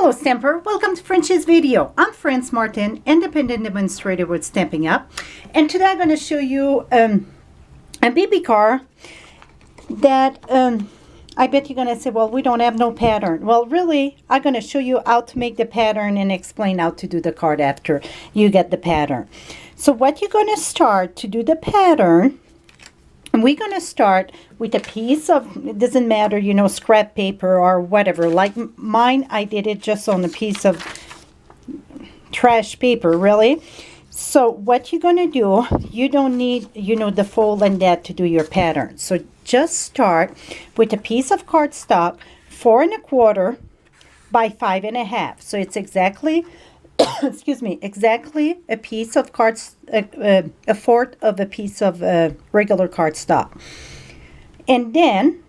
Hello Stamper, welcome to French's video. I'm Franz Martin, independent demonstrator with Stamping Up, and today I'm going to show you a baby car that I bet you're going to say, well, we don't have no pattern. Well, really, I'm going to show you how to make the pattern and explain how to do the card after you get the pattern. So what you're going to start to do the pattern, and we're going to start with a piece of, it doesn't matter, you know, scrap paper or whatever. Like mine, I did it just on a piece of trash paper, really. So what you're going to do, you don't need, you know, the fold and that to do your pattern. So just start with a piece of cardstock, 4 1/4 by 5 1/2. So it's exactly excuse me, exactly a piece of a fourth of a piece of regular cardstock. And then,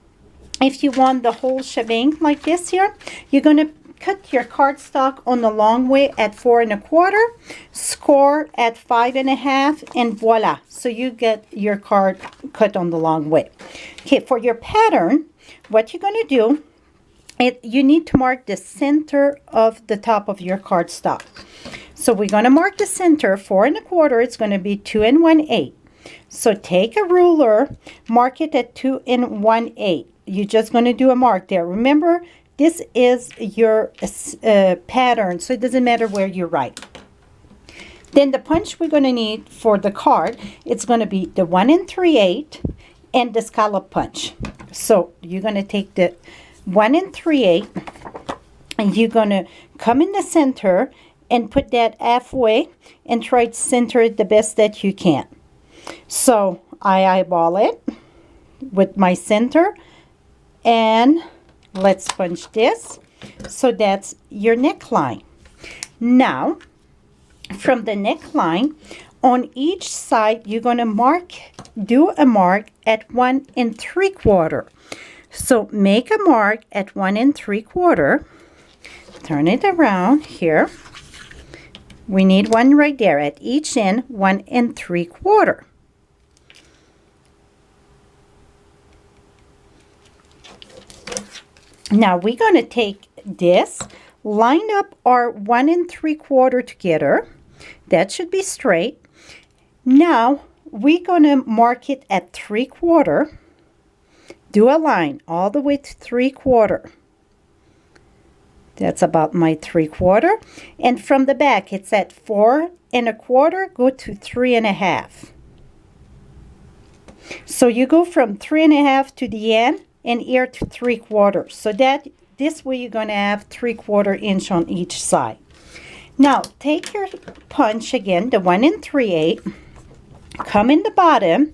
if you want the whole shebang like this here, you're going to cut your cardstock on the long way at 4 1/4, score at 5 1/2, and voila. So you get your card cut on the long way. Okay, for your pattern, what you're going to do, you need to mark the center of the top of your cardstock. So we're going to mark the center, 4 1/4. It's going to be 2 1/8. So take a ruler, mark it at 2 1/8. You're just going to do a mark there. Remember, this is your pattern, so it doesn't matter where you write. Then the punch we're going to need for the card, it's going to be the 1 3/8 and the scallop punch. So you're going to take the 1 3/8, and you're going to come in the center and put that halfway and try to center it the best that you can. So I eyeball it with my center, and let's punch this. So that's your neckline. Now, from the neckline, on each side, you're going to do a mark at 1 3/4. So make a mark at 1 3/4. Turn it around here. We need one right there at each end, 1 3/4. Now we're going to take this, line up our 1 3/4 together. That should be straight. Now we're going to mark it at 3/4. Do a line all the way to 3/4. That's about my 3/4. And from the back, it's at 4 1/4, go to 3 1/2. So you go from 3 1/2 to the end, and here to 3/4. So that this way you're going to have 3/4 inch on each side. Now take your punch again, the 1 3/8, come in the bottom.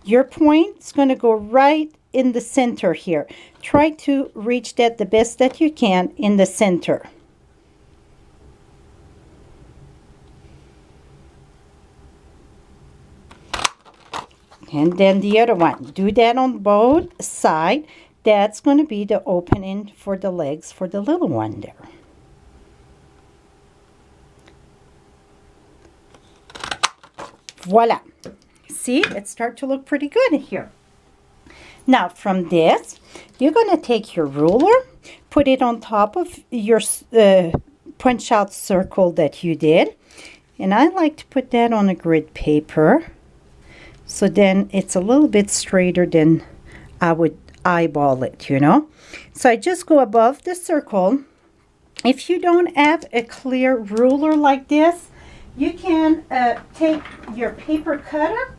Your point's going to go right in the center here. Try to reach that the best that you can in the center. And then the other one. Do that on both sides. That's going to be the opening for the legs for the little one there. Voila. See, it starts to look pretty good here. Now from this, you're going to take your ruler, put it on top of your punch out circle that you did. And I like to put that on a grid paper. So then it's a little bit straighter than I would eyeball it, you know. So I just go above the circle. If you don't have a clear ruler like this, you can take your paper cutter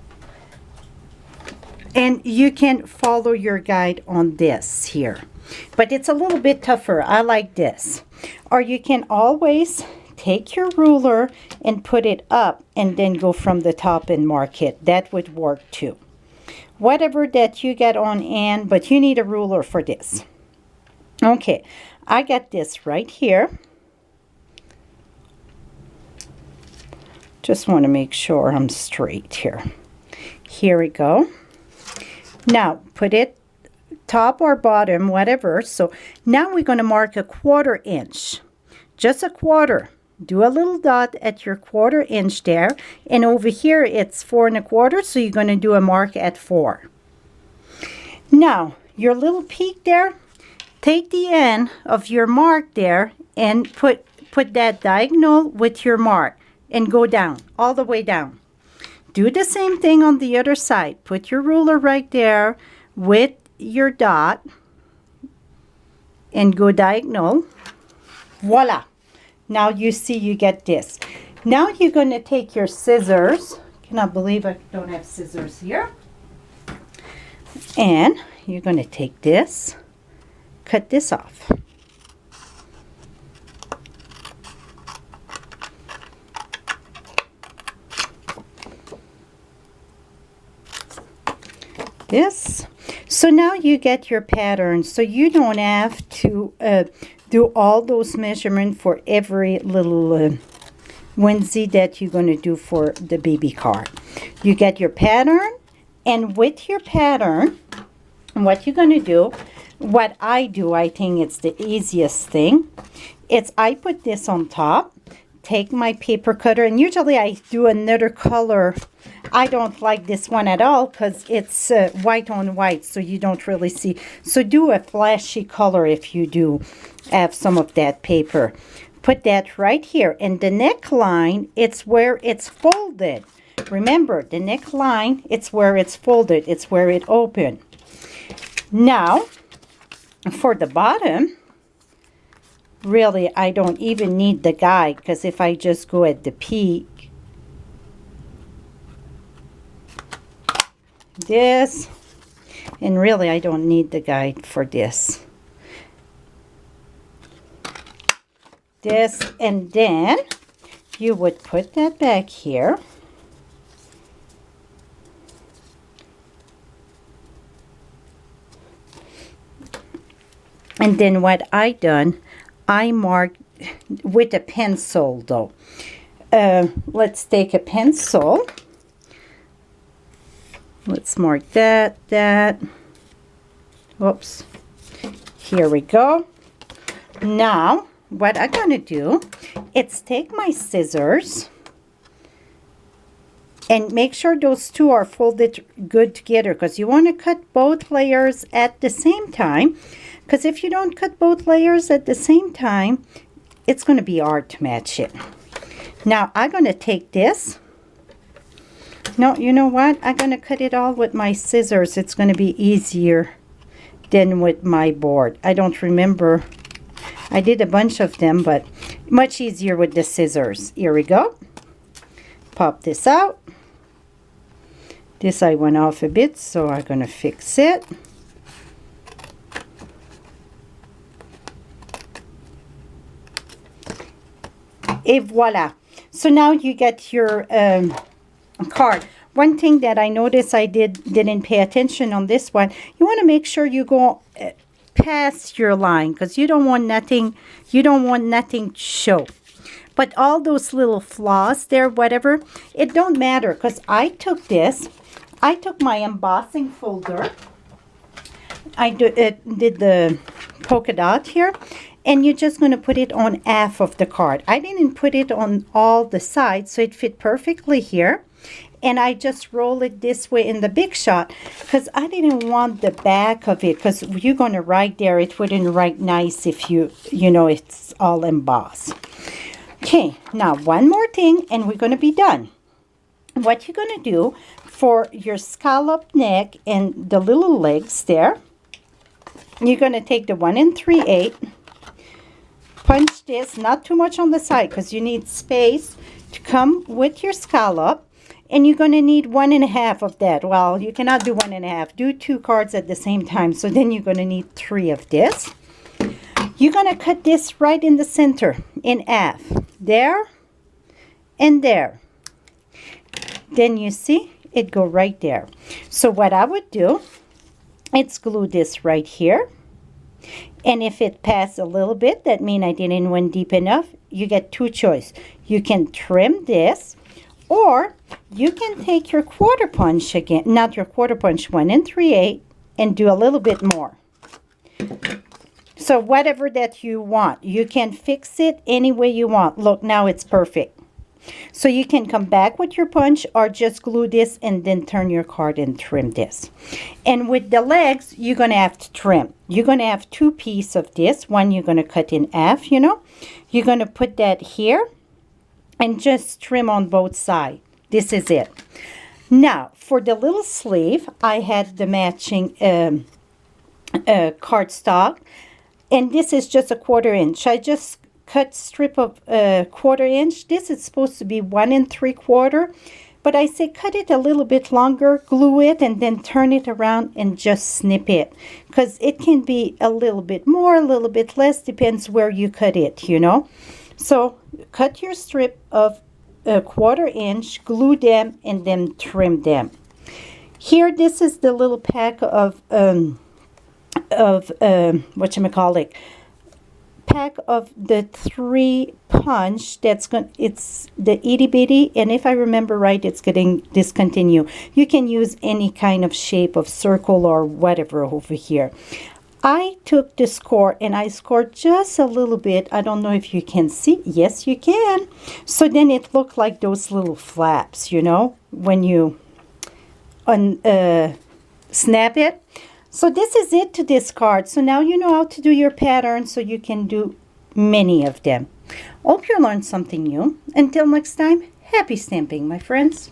and you can follow your guide on this here. But it's a little bit tougher. I like this. Or you can always take your ruler and put it up and then go from the top and mark it. That would work too. Whatever that you get on hand, but you need a ruler for this. Okay, I got this right here. Just want to make sure I'm straight here. Here we go. Now put it top or bottom, whatever. So now we're going to mark a 1/4 inch. Just a 1/4. Do a little dot at your 1/4 inch there. And over here it's 4 1/4. So you're going to do a mark at 4. Now your little peak there, take the end of your mark there and put that diagonal with your mark and go down, all the way down. Do the same thing on the other side. Put your ruler right there with your dot and go diagonal. Voila. Now you see you get this. Now you're going to take your scissors. Cannot believe I don't have scissors here. And you're going to take this, cut this off. This. So now you get your pattern, so you don't have to do all those measurements for every little onesie that you're going to do for the baby car. You get your pattern, and with your pattern, what you're going to do, what I do, I think it's the easiest thing, it's I put this on top, take my paper cutter, and usually I do another color. I don't like this one at all because it's white on white, so you don't really see. So do a flashy color if you do have some of that paper. Put that right here. And the neckline, it's where it's folded. Remember, the neckline, it's where it's folded. It's where it open. Now, for the bottom, really, I don't even need the guide because if I just go at the peak, this, and really I don't need the guide for this. This, and then you would put that back here. And then what I done, I marked with a pencil though. Let's take a pencil. Let's mark that. Whoops. Here we go. Now, what I'm going to do, is take my scissors and make sure those two are folded good together because you want to cut both layers at the same time. Because if you don't cut both layers at the same time, it's going to be hard to match it. Now, I'm going to take this. No, you know what? I'm going to cut it all with my scissors. It's going to be easier than with my board. I don't remember. I did a bunch of them, but much easier with the scissors. Here we go. Pop this out. This I went off a bit, so I'm going to fix it. Et voila. So now you get your card. One thing that I noticed I didn't pay attention on this one, you want to make sure you go past your line because you don't want nothing to show. But all those little flaws there, whatever, it don't matter because I took my embossing folder. I did the polka dot here. And you're just going to put it on half of the card. I didn't put it on all the sides, so it fit perfectly here. And I just roll it this way in the big shot because I didn't want the back of it because you're going to write there. It wouldn't write nice if you know, it's all embossed. Okay, now one more thing and we're going to be done. What you're going to do for your scallop neck and the little legs there, you're going to take the 1 3/8. Punch this, not too much on the side because you need space to come with your scallop. And you're going to need 1 1/2 of that. Well, you cannot do 1 1/2. Do 2 cards at the same time. So then you're going to need 3 of this. You're going to cut this right in the center in half. There and there. Then you see it go right there. So what I would do, it's glue this right here. And if it passed a little bit, that means I didn't went deep enough. You get 2 choices. You can trim this, or you can take your quarter punch again, not your quarter punch, 1 3/8, and do a little bit more. So whatever that you want, you can fix it any way you want. Look, now it's perfect. So you can come back with your punch or just glue this and then turn your card and trim this. And with the legs, you're going to have to trim. You're going to have 2 pieces of this. One you're going to cut in half, you know. You're going to put that here and just trim on both sides. This is it. Now, for the little sleeve, I had the matching cardstock. And this is just a 1/4 inch. I just cut strip of 1/4 inch. This is supposed to be 1 3/4, but I say cut it a little bit longer, glue it, and then turn it around and just snip it, because it can be a little bit more, a little bit less, depends where you cut it, you know. So cut your strip of 1/4 inch, glue them, and then trim them. Here, this is the little pack of whatchamacallit, pack of the 3 punch. That's going, it's the itty bitty, and if I remember right, it's getting discontinued. You can use any kind of shape of circle or whatever over here. I took the score and I scored just a little bit. I don't know if you can see. Yes, you can. So then it looked like those little flaps, you know, when you snap it. So this is it to this card. So now you know how to do your pattern, so you can do many of them. Hope you learned something new. Until next time, happy stamping, my friends.